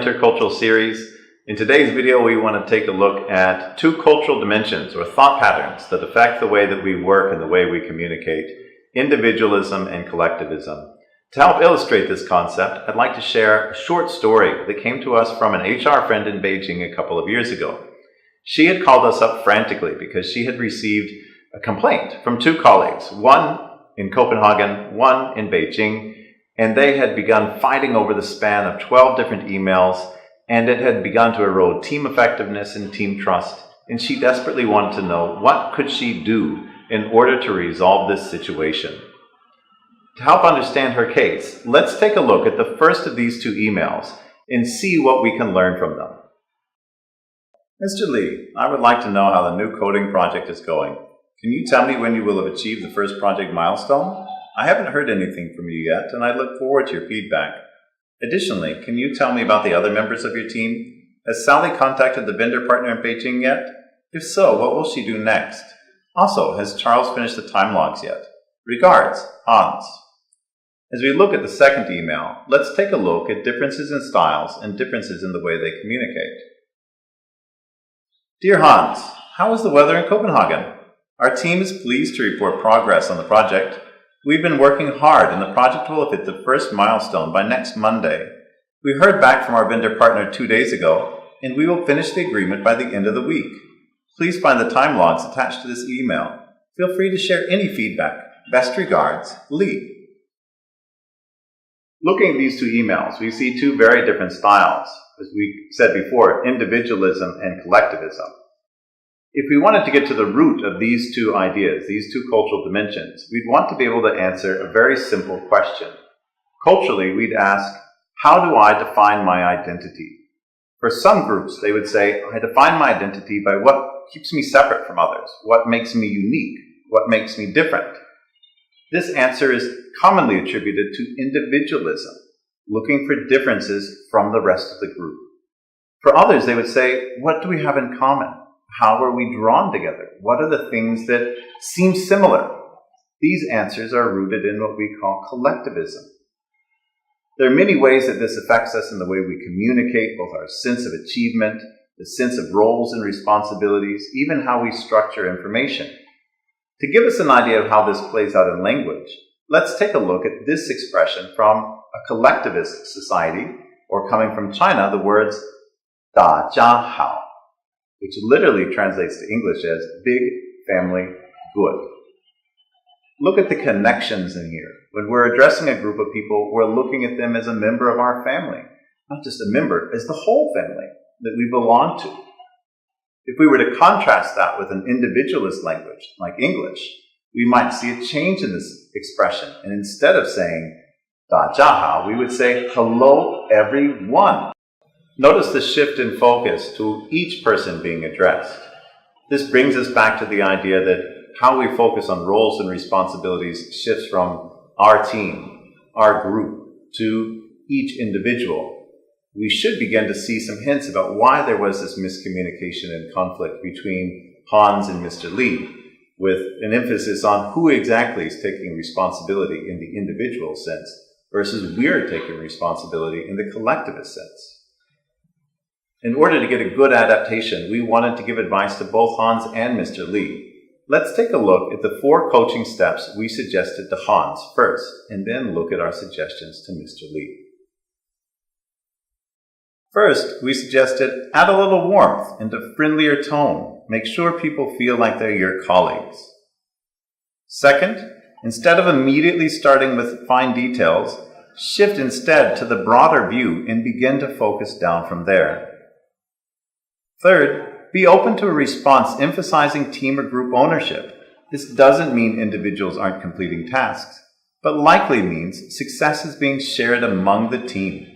intercultural series. In today's video, we want to take a look at two cultural dimensions or thought patterns that affect the way that we work and the way we communicate: individualism and collectivism. To help illustrate this concept, I'd like to share a short story that came to us from an HR friend in Beijing a couple of years ago. She had called us up frantically because she had received a complaint from two colleagues, one in Copenhagen, one in Beijing, and they had begun fighting over the span of 12 different emails, and it had begun to erode team effectiveness and team trust, and she desperately wanted to know what could she do in order to resolve this situation. To help understand her case, let's take a look at the first of these two emails and see what we can learn from them. Mr. Lee, I would like to know how the new coding project is going. Can you tell me when you will have achieved the first project milestone? I haven't heard anything from you yet, and I look forward to your feedback. Additionally, can you tell me about the other members of your team? Has Sally contacted the vendor partner in Beijing yet? If so, what will she do next? Also, has Charles finished the time logs yet? Regards, Hans. As we look at the second email, let's take a look at differences in styles and differences in the way they communicate. Dear Hans, how is the weather in Copenhagen? Our team is pleased to report progress on the project. We've been working hard and the project will have hit the first milestone by next Monday. We heard back from our vendor partner 2 days ago, and we will finish the agreement by the end of the week. Please find the time logs attached to this email. Feel free to share any feedback. Best regards, Lee. Looking at these two emails, we see two very different styles. As we said before, individualism and collectivism. If we wanted to get to the root of these two ideas, these two cultural dimensions, we'd want to be able to answer a very simple question. Culturally, we'd ask, how do I define my identity? For some groups, they would say, I define my identity by what keeps me separate from others, what makes me unique, what makes me different. This answer is commonly attributed to individualism, looking for differences from the rest of the group. For others, they would say, what do we have in common? How are we drawn together? What are the things that seem similar? These answers are rooted in what we call collectivism. There are many ways that this affects us in the way we communicate, both our sense of achievement, the sense of roles and responsibilities, even how we structure information. To give us an idea of how this plays out in language, let's take a look at this expression from a collectivist society, or coming from China, the words 大家好, which literally translates to English as big, family, good. Look at the connections in here. When we're addressing a group of people, we're looking at them as a member of our family. Not just a member, as the whole family that we belong to. If we were to contrast that with an individualist language, like English, we might see a change in this expression. And instead of saying 大家好, we would say hello everyone. Notice the shift in focus to each person being addressed. This brings us back to the idea that how we focus on roles and responsibilities shifts from our team, our group, to each individual. We should begin to see some hints about why there was this miscommunication and conflict between Hans and Mr. Lee, with an emphasis on who exactly is taking responsibility in the individual sense versus we're taking responsibility in the collectivist sense. In order to get a good adaptation, we wanted to give advice to both Hans and Mr. Lee. Let's take a look at the 4 coaching steps we suggested to Hans first, and then look at our suggestions to Mr. Lee. First, we suggested add a little warmth and a friendlier tone. Make sure people feel like they're your colleagues. Second, instead of immediately starting with fine details, shift instead to the broader view and begin to focus down from there. Third, be open to a response emphasizing team or group ownership. This doesn't mean individuals aren't completing tasks, but likely means success is being shared among the team.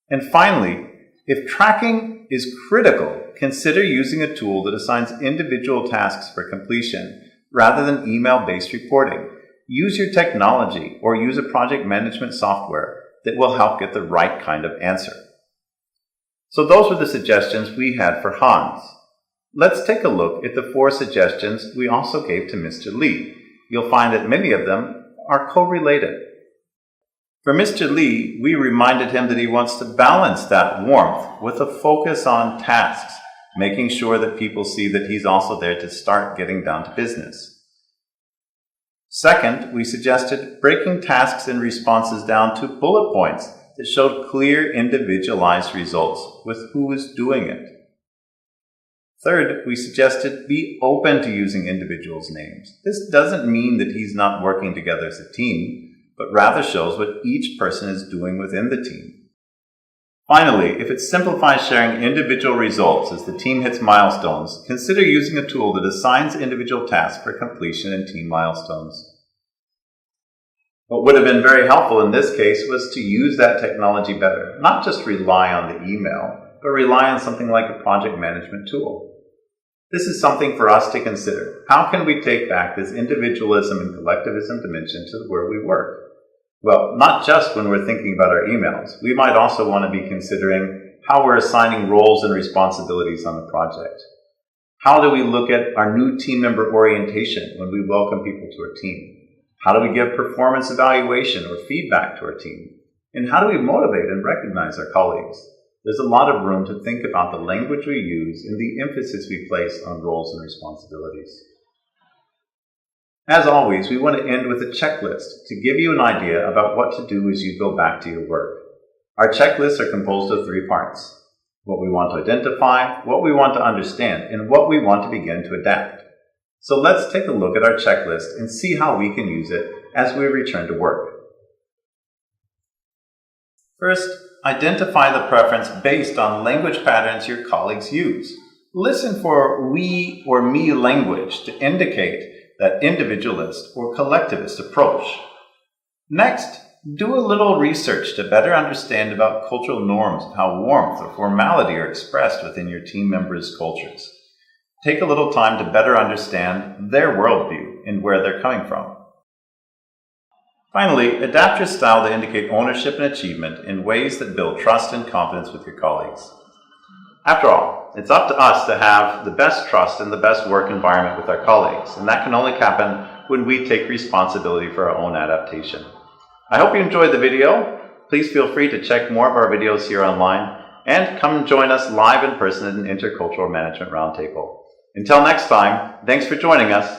And finally, if tracking is critical, consider using a tool that assigns individual tasks for completion rather than email-based reporting. Use your technology or use a project management software that will help get the right kind of answer. So those were the suggestions we had for Hans. Let's take a look at the 4 suggestions we also gave to Mr. Lee. You'll find that many of them are correlated. For Mr. Lee, we reminded him that he wants to balance that warmth with a focus on tasks, making sure that people see that he's also there to start getting down to business. Second, we suggested breaking tasks and responses down to bullet points that showed clear individualized results with who is doing it. Third, we suggested be open to using individuals' names. This doesn't mean that he's not working together as a team, but rather shows what each person is doing within the team. Finally, if it simplifies sharing individual results as the team hits milestones, consider using a tool that assigns individual tasks for completion and team milestones. What would have been very helpful in this case was to use that technology better, not just rely on the email, but rely on something like a project management tool. This is something for us to consider. How can we take back this individualism and collectivism dimension to where we work? Well, not just when we're thinking about our emails. We might also want to be considering how we're assigning roles and responsibilities on the project. How do we look at our new team member orientation when we welcome people to our team? How do we give performance evaluation or feedback to our team? And how do we motivate and recognize our colleagues? There's a lot of room to think about the language we use and the emphasis we place on roles and responsibilities. As always, we want to end with a checklist to give you an idea about what to do as you go back to your work. Our checklists are composed of 3 parts: what we want to identify, what we want to understand, and what we want to begin to adapt. So let's take a look at our checklist and see how we can use it as we return to work. First, identify the preference based on language patterns your colleagues use. Listen for we or me language to indicate that individualist or collectivist approach. Next, do a little research to better understand about cultural norms and how warmth or formality are expressed within your team members' cultures. Take a little time to better understand their worldview and where they're coming from. Finally, adapt your style to indicate ownership and achievement in ways that build trust and confidence with your colleagues. After all, it's up to us to have the best trust and the best work environment with our colleagues, and that can only happen when we take responsibility for our own adaptation. I hope you enjoyed the video. Please feel free to check more of our videos here online, and come join us live in person at an Intercultural Management Roundtable. Until next time, thanks for joining us.